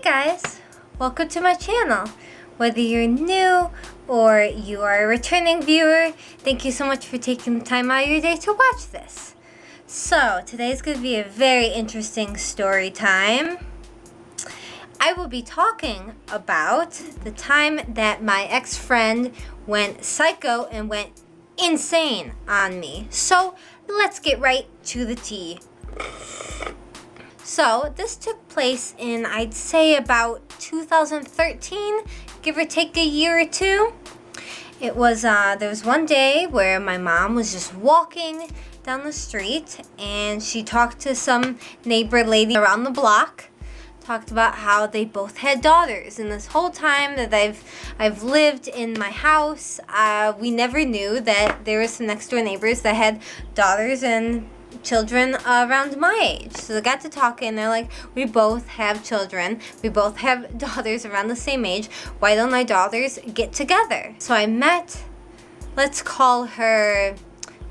guys, welcome to my channel. Whether you're new or you are a returning viewer, thank you so much for taking the time out of your day to watch this. So today's going to be a very interesting story time. I will be talking about the time that my ex-friend went psycho and went insane on me. So let's get right to the tea. So this took place in, I'd say, about 2013, give or take a year or two. It was, there was one day where my mom was just walking down the street and she talked to some neighbor lady around the block. Talked about how they both had daughters, and this whole time that I've lived in my house, we never knew that there were some next door neighbors that had daughters and children around my age. So they got to talking and they're like, we both have children, we both have daughters around the same age, why don't our daughters get together? So I met, let's call her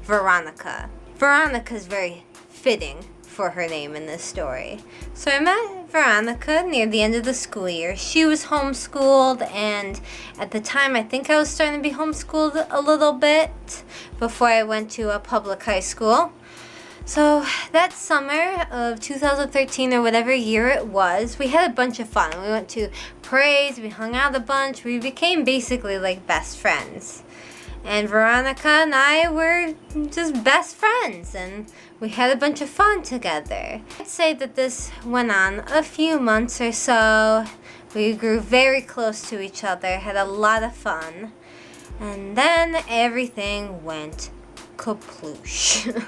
Veronica. Veronica's very fitting for her name in this story. So I met Veronica near the end of the school year. She was homeschooled, and at the time I think I was starting to be homeschooled a little bit before I went to a public high school. So that summer of 2013 or whatever year it was, we had a bunch of fun. We went to parades, we hung out a bunch, we became basically like best friends. And Veronica and I were just best friends, and we had a bunch of fun together. I'd say that this went on a few months or so. We grew very close to each other, had a lot of fun. And then everything went kaploosh.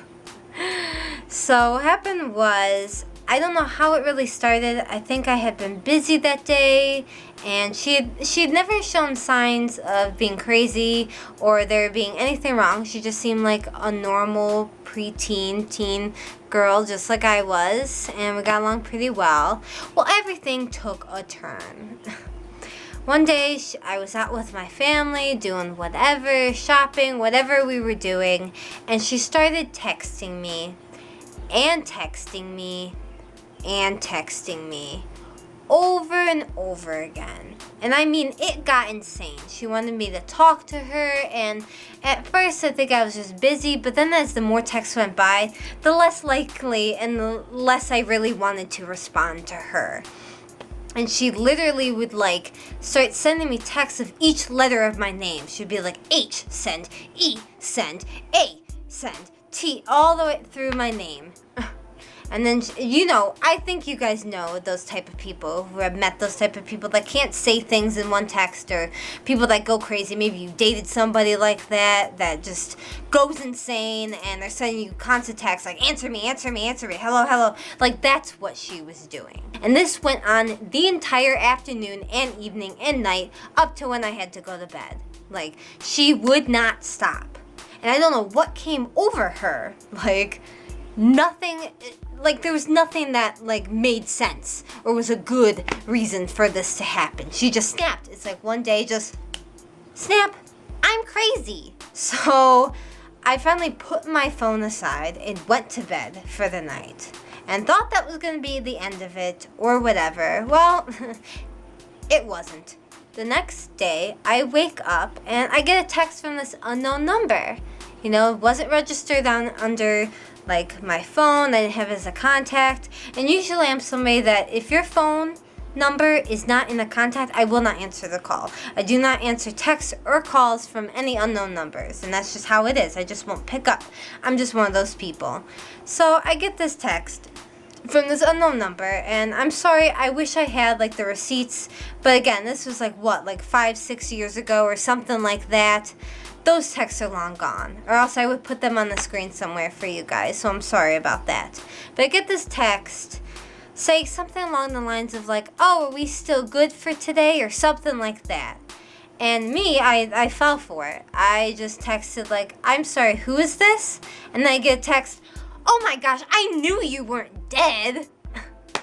So what happened was, I don't know how it really started. I think I had been busy that day, and she had never shown signs of being crazy or there being anything wrong. She just seemed like a normal preteen, teen girl, just like I was, and we got along pretty well. Well, everything took a turn. One day, I was out with my family, doing whatever, shopping, whatever we were doing, and she started texting me, and texting me, and texting me over and over again. And I mean, it got insane. She wanted me to talk to her, and at first I think I was just busy, but then as the more texts went by, the less likely and the less I really wanted to respond to her. And she literally would like start sending me texts of each letter of my name. She'd be like, H, send, E, send, A, send, T, all the way through my name. And then, you know, I think you guys know those type of people who have met those type of people that can't say things in one text, or people that go crazy. Maybe you dated somebody like that just goes insane and they're sending you constant texts like, answer me, answer me, answer me, hello, hello. Like, that's what she was doing. And this went on the entire afternoon and evening and night up to when I had to go to bed. Like, she would not stop. And I don't know what came over her. Like, nothing, like there was nothing that like made sense or was a good reason for this to happen. She just snapped. It's like one day just snap, I'm crazy. So I finally put my phone aside and went to bed for the night and thought that was going to be the end of it or whatever. Well, it wasn't. The next day I wake up and I get a text from this unknown number. You know, it wasn't registered under like my phone. I didn't have it as a contact. And usually I'm somebody that if your phone number is not in a contact, I will not answer the call. I do not answer texts or calls from any unknown numbers. And that's just how it is. I just won't pick up. I'm just one of those people. So I get this text from this unknown number, and I'm sorry, I wish I had like the receipts. But again, this was like what, like 5-6 years ago or something like that. Those texts are long gone, or else I would put them on the screen somewhere for you guys, so I'm sorry about that. But I get this text saying something along the lines of like, oh, are we still good for today, or something like that. And me, I fell for it. I just texted like, I'm sorry, who is this? And then I get a text, oh my gosh, I knew you weren't dead.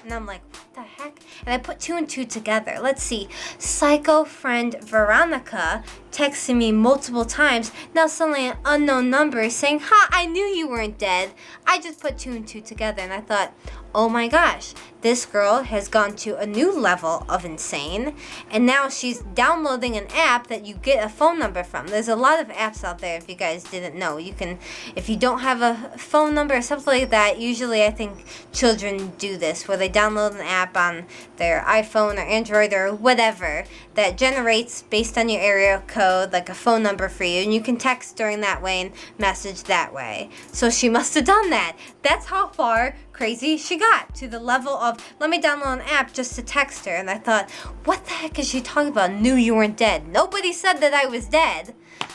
And I'm like, what the heck? And I put two and two together. Let's see. Psycho friend Veronica texted me multiple times. Now suddenly an unknown number is saying, ha, I knew you weren't dead. I just put two and two together. And I thought, oh my gosh, this girl has gone to a new level of insane, and now she's downloading an app that you get a phone number from. There's a lot of apps out there, if you guys didn't know. You can, if you don't have a phone number or something like that, usually I think children do this, where they download an app on their iPhone or Android or whatever that generates, based on your area code, like a phone number for you, and you can text during that way and message that way. So she must have done that. That's how far crazy she got, to the level of, let me download an app just to text her. And I thought, what the heck is she talking about? Knew you weren't dead. Nobody said that I was dead.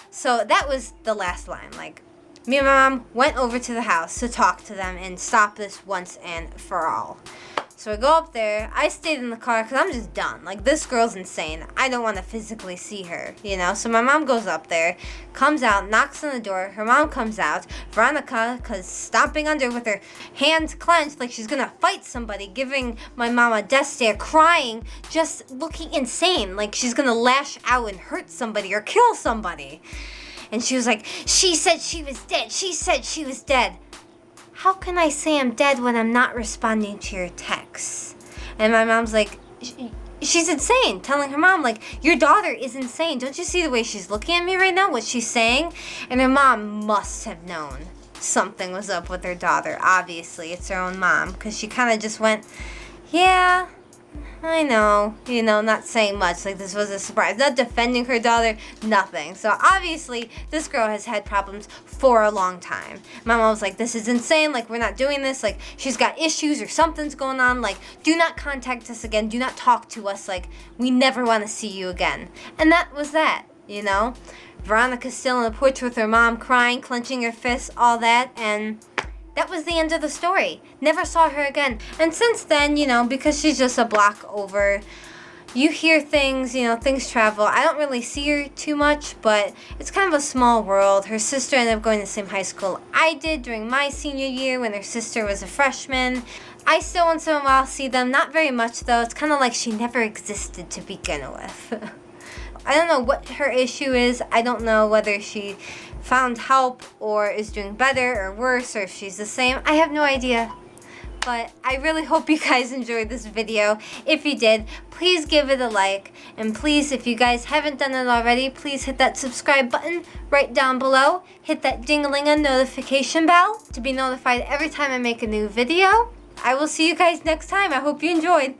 So that was the last line. Like, me and my mom went over to the house to talk to them and stop this once and for all. So I go up there. I stayed in the car because I'm just done. Like, this girl's insane. I don't want to physically see her, you know? So my mom goes up there, comes out, knocks on the door. Her mom comes out. Veronica, because stomping under with her hands clenched like she's going to fight somebody, giving my mom a death stare, crying, just looking insane. Like she's going to lash out and hurt somebody or kill somebody. And she was like, she said she was dead. She said she was dead. How can I say I'm dead when I'm not responding to your texts? And my mom's like, she's insane, telling her mom, like, your daughter is insane. Don't you see the way she's looking at me right now, what she's saying? And her mom must have known something was up with her daughter. Obviously, it's her own mom, because she kind of just went, yeah, I know, you know, not saying much, like this was a surprise, not defending her daughter, nothing. So obviously, this girl has had problems for a long time. My mom was like, this is insane, like we're not doing this, like she's got issues or something's going on, like do not contact us again, do not talk to us, like we never want to see you again. And that was that, you know. Veronica's still on the porch with her mom, crying, clenching her fists, all that, and that was the end of the story. Never saw her again. And since then, you know, because she's just a block over, you hear things, you know, things travel. I don't really see her too much, but it's kind of a small world. Her sister ended up going to the same high school I did during my senior year when her sister was a freshman. I still once in a while see them. Not very much, though. It's kind of like she never existed to begin with. I don't know what her issue is. I don't know whether she found help or is doing better or worse, or if she's the same. I have no idea. But I really hope you guys enjoyed this video. If you did, please give it a like. And please, if you guys haven't done it already, please hit that subscribe button right down below. Hit that ding-a-ling-a notification bell to be notified every time I make a new video. I will see you guys next time. I hope you enjoyed.